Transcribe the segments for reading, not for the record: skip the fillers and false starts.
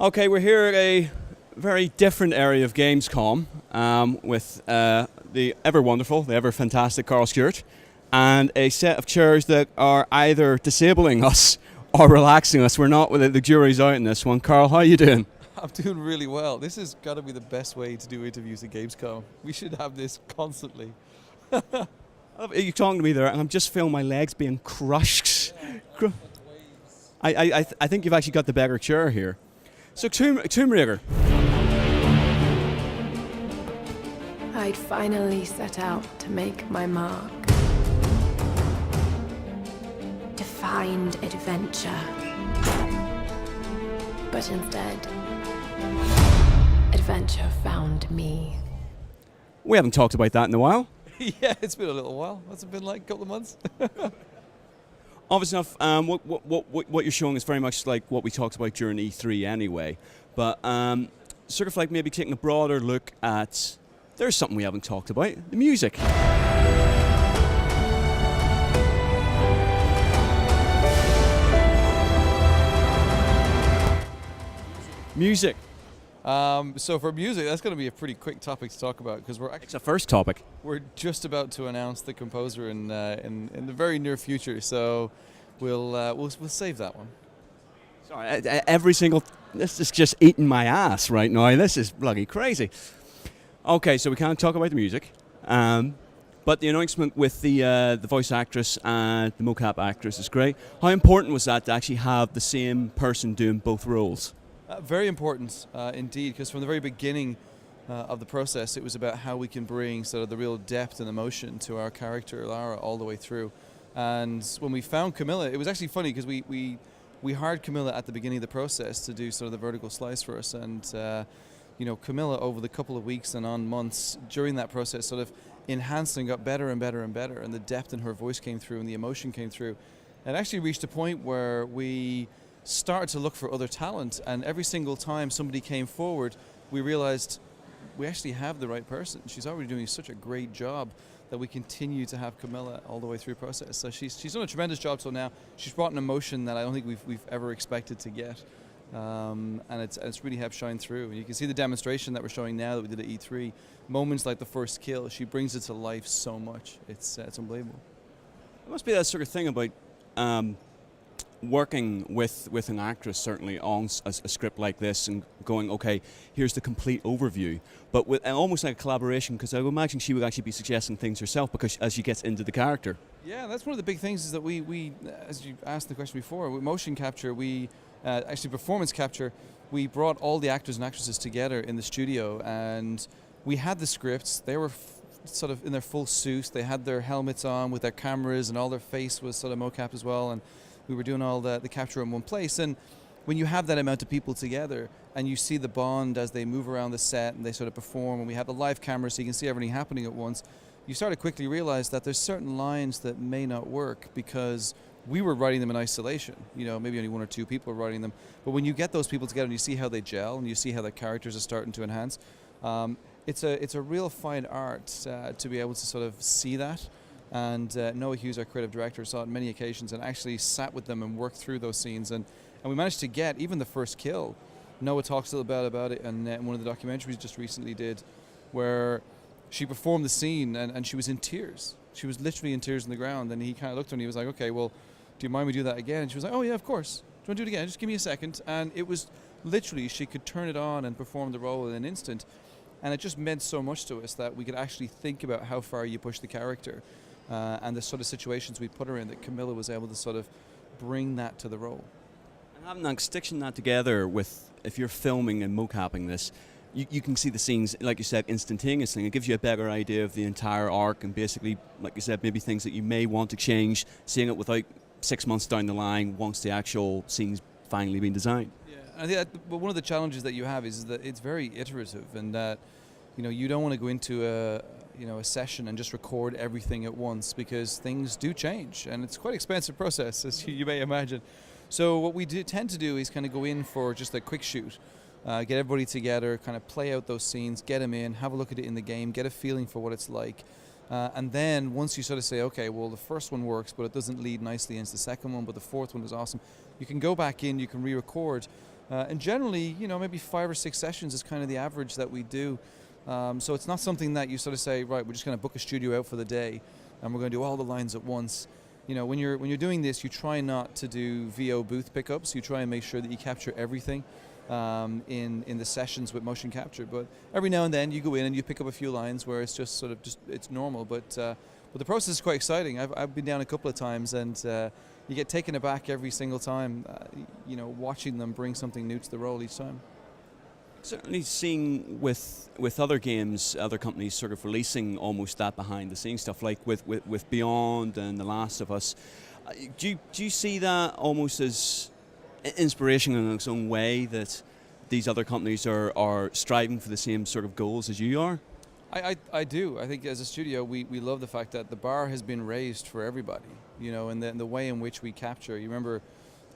Okay, we're here at a very different area of Gamescom with the ever wonderful, the ever fantastic Karl Stewart, and a set of chairs that are either disabling us or relaxing us. We're not, the jury's out in this one. Karl, how are you doing? I'm doing really well. This has got to be the best way to do interviews at Gamescom. We should have this constantly. You're talking to me there, and I'm just feeling my legs being crushed. I think you've actually got the better chair here. So, Tomb Raider. I'd finally set out to make my mark. To find adventure. But instead, adventure found me. We haven't talked about that in a while. Yeah, it's been a little while. What's it been like? A couple of months? Obviously enough, what you're showing is very much like what we talked about during E3 anyway, but sort of like maybe taking a broader look at, there's something we haven't talked about, the music. Music. So for music, that's going to be a pretty quick topic to talk about because It's a first topic. We're just about to announce the composer in the very near future, so we'll save that one. Sorry, this is just eating my ass right now. This is bloody crazy. Okay, so we can't talk about the music, but the announcement with the voice actress and the mocap actress is great. How important was that to actually have the same person doing both roles? Very important indeed, because from the very beginning of the process, it was about how we can bring sort of the real depth and emotion to our character, Lara, all the way through. And when we found Camilla, it was actually funny because we hired Camilla at the beginning of the process to do sort of the vertical slice for us. And, Camilla, over the couple of weeks and on months during that process, sort of enhanced and got better and better and better. And the depth in her voice came through and the emotion came through. And actually reached a point where we started to look for other talent, and every single time somebody came forward, we realized we actually have the right person. She's already doing such a great job that we continue to have Camilla all the way through the process. So she's done a tremendous job till now. She's brought an emotion that I don't think we've ever expected to get, and it's really helped shine through. And you can see the demonstration that we're showing now that we did at E3. Moments like the first kill, she brings it to life so much. It's unbelievable. It must be that sort of thing about working with an actress, certainly on a script like this, and going, okay, here's the complete overview, but with almost like a collaboration, because I would imagine she would actually be suggesting things herself because as she gets into the character. Yeah, that's one of the big things is that we as you asked the question before, with motion capture, actually performance capture, we brought all the actors and actresses together in the studio, and we had the scripts. They were sort of in their full suits. They had their helmets on with their cameras, and all their face was sort of mocap as well, and we were doing all the capture in one place. And when you have that amount of people together and you see the bond as they move around the set and they sort of perform, and we have the live camera so you can see everything happening at once, you start to quickly realize that there's certain lines that may not work because we were writing them in isolation. Maybe only one or two people were writing them. But when you get those people together and you see how they gel and you see how their characters are starting to enhance, it's a real fine art to be able to sort of see that. And Noah Hughes, our creative director, saw it on many occasions and actually sat with them and worked through those scenes. And we managed to get even the first kill. Noah talks a little bit about it in one of the documentaries just recently did, where she performed the scene and she was in tears. She was literally in tears on the ground. And he kind of looked at her and he was like, okay, well, do you mind we do that again? And she was like, oh yeah, of course. Do you want to do it again? Just give me a second. And it was literally, she could turn it on and perform the role in an instant. And it just meant so much to us that we could actually think about how far you push the character. And the sort of situations we put her in, that Camilla was able to sort of bring that to the role. And stitching that together with, if you're filming and mocapping this, you can see the scenes, like you said, instantaneously. It gives you a better idea of the entire arc and basically, like you said, maybe things that you may want to change, seeing it without 6 months down the line once the actual scene's finally been designed. Yeah, I think but one of the challenges that you have is that it's very iterative, and that you don't want to go into a session and just record everything at once because things do change and it's quite an expensive process, as you may imagine. So what we tend to do is kind of go in for just a quick shoot, get everybody together, kind of play out those scenes, get them in, have a look at it in the game, get a feeling for what it's like. And then once you sort of say, okay, well, the first one works, but it doesn't lead nicely into the second one, but the fourth one was awesome, you can go back in, you can re-record, And generally, maybe 5 or 6 sessions is kind of the average that we do. So it's not something that you sort of say, right, we're just going to book a studio out for the day and we're going to do all the lines at once. When you're doing this, you try not to do VO booth pickups. You try and make sure that you capture everything in the sessions with motion capture. But every now and then you go in and you pick up a few lines where it's just it's normal. But the process is quite exciting. I've been down a couple of times, and you get taken aback every single time, watching them bring something new to the role each time. Certainly seeing with other games, other companies sort of releasing almost that behind the scenes stuff, like with Beyond and The Last of Us. Do you see that almost as inspiration in its own way, that these other companies are striving for the same sort of goals as you are? I do. I think as a studio, we love the fact that the bar has been raised for everybody, and the way in which we capture. You remember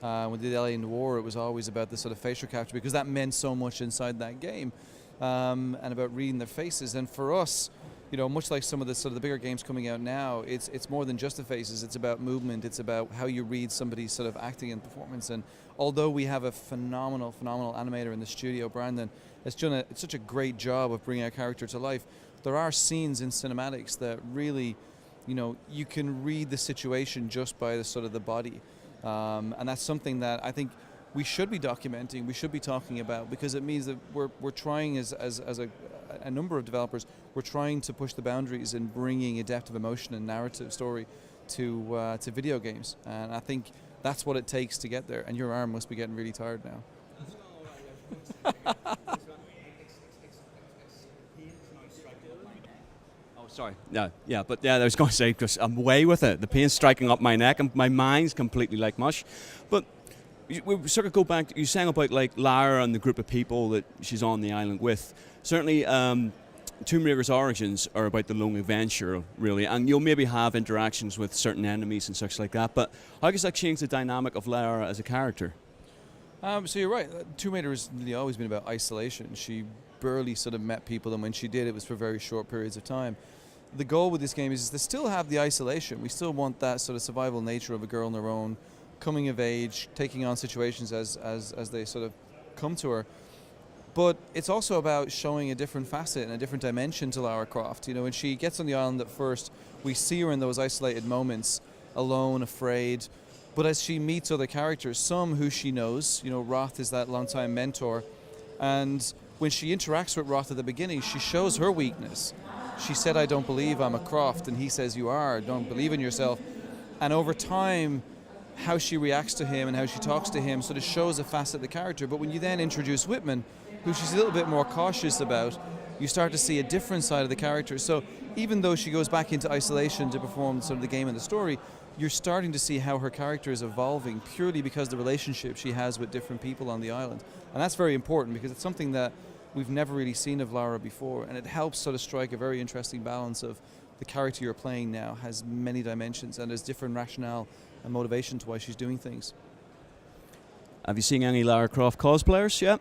when we did LA Noir, it was always about the sort of facial capture, because that meant so much inside that game, and about reading their faces. And for us, much like some of the bigger games coming out now, it's more than just the faces. It's about movement. It's about how you read somebody's sort of acting and performance. And although we have a phenomenal animator in the studio, Brandon, has done such a great job of bringing our character to life, there are scenes in cinematics that really, you can read the situation just by the body. And that's something that I think we should be documenting, we should be talking about, because it means that we're trying as a number of developers, we're trying to push the boundaries in bringing a depth of emotion and narrative story to video games. And I think that's what it takes to get there. And your arm must be getting really tired now. Sorry. No, yeah, but I was going to say, because I'm way with it. The pain's striking up my neck, and my mind's completely like mush. But we sort of go back. You sang about like Lara and the group of people that she's on the island with. Certainly, Tomb Raider's origins are about the lone adventure, really, and you'll maybe have interactions with certain enemies and such like that. But how does that change the dynamic of Lara as a character? So you're right. Tomb Raider has really always been about isolation. She barely sort of met people, and when she did, it was for very short periods of time. The goal with this game is to still have the isolation. We still want that sort of survival nature of a girl on her own, coming of age, taking on situations as they sort of come to her. But it's also about showing a different facet and a different dimension to Lara Croft. When she gets on the island at first, we see her in those isolated moments, alone, afraid. But as she meets other characters, some who she knows, Roth is that longtime mentor, and when she interacts with Roth at the beginning, she shows her weakness. She said, "I don't believe I'm a Croft," and he says, "You are, don't believe in yourself." And over time, how she reacts to him and how she talks to him sort of shows a facet of the character. But when you then introduce Whitman, who she's a little bit more cautious about, you start to see a different side of the character. So even though she goes back into isolation to perform sort of the game and the story, you're starting to see how her character is evolving purely because of the relationship she has with different people on the island. And that's very important, because it's something that we've never really seen of Lara before, and it helps sort of strike a very interesting balance of the character you're playing now has many dimensions and there's different rationale and motivation to why she's doing things. Have you seen any Lara Croft cosplayers yet?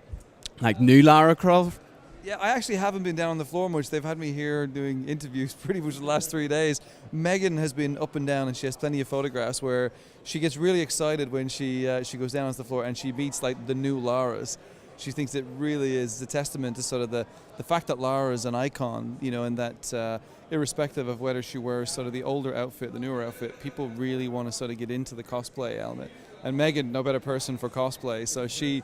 Like new Lara Croft? Yeah, I actually haven't been down on the floor much. They've had me here doing interviews pretty much the last 3 days. Megan has been up and down, and she has plenty of photographs where she gets really excited when she goes down on the floor and she meets like the new Laras. She thinks it really is a testament to sort of the fact that Lara is an icon, and that irrespective of whether she wears sort of the older outfit, the newer outfit, people really want to sort of get into the cosplay element. And Megan, no better person for cosplay, so she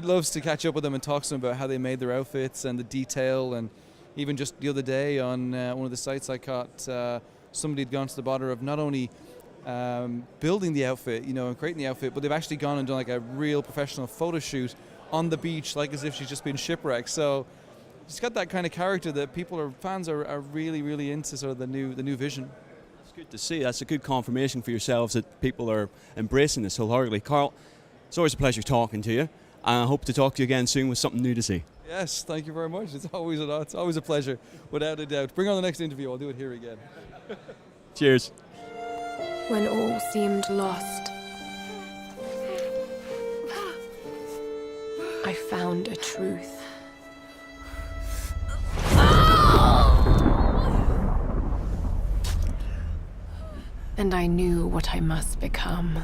loves to catch up with them and talk to them about how they made their outfits and the detail. And even just the other day on one of the sites I caught, somebody had gone to the bother of not only building the outfit, and creating the outfit, but they've actually gone and done like a real professional photo shoot on the beach, like as if she's just been shipwrecked. So she's got that kind of character that fans are really, really into sort of the new vision. It's good to see. That's a good confirmation for yourselves that people are embracing this wholeheartedly. Karl, it's always a pleasure talking to you. I hope to talk to you again soon with something new to see. Yes, thank you very much. It's always a pleasure, without a doubt. Bring on the next interview. I'll do it here again. Cheers. When all seemed lost, I found a truth. And I knew what I must become.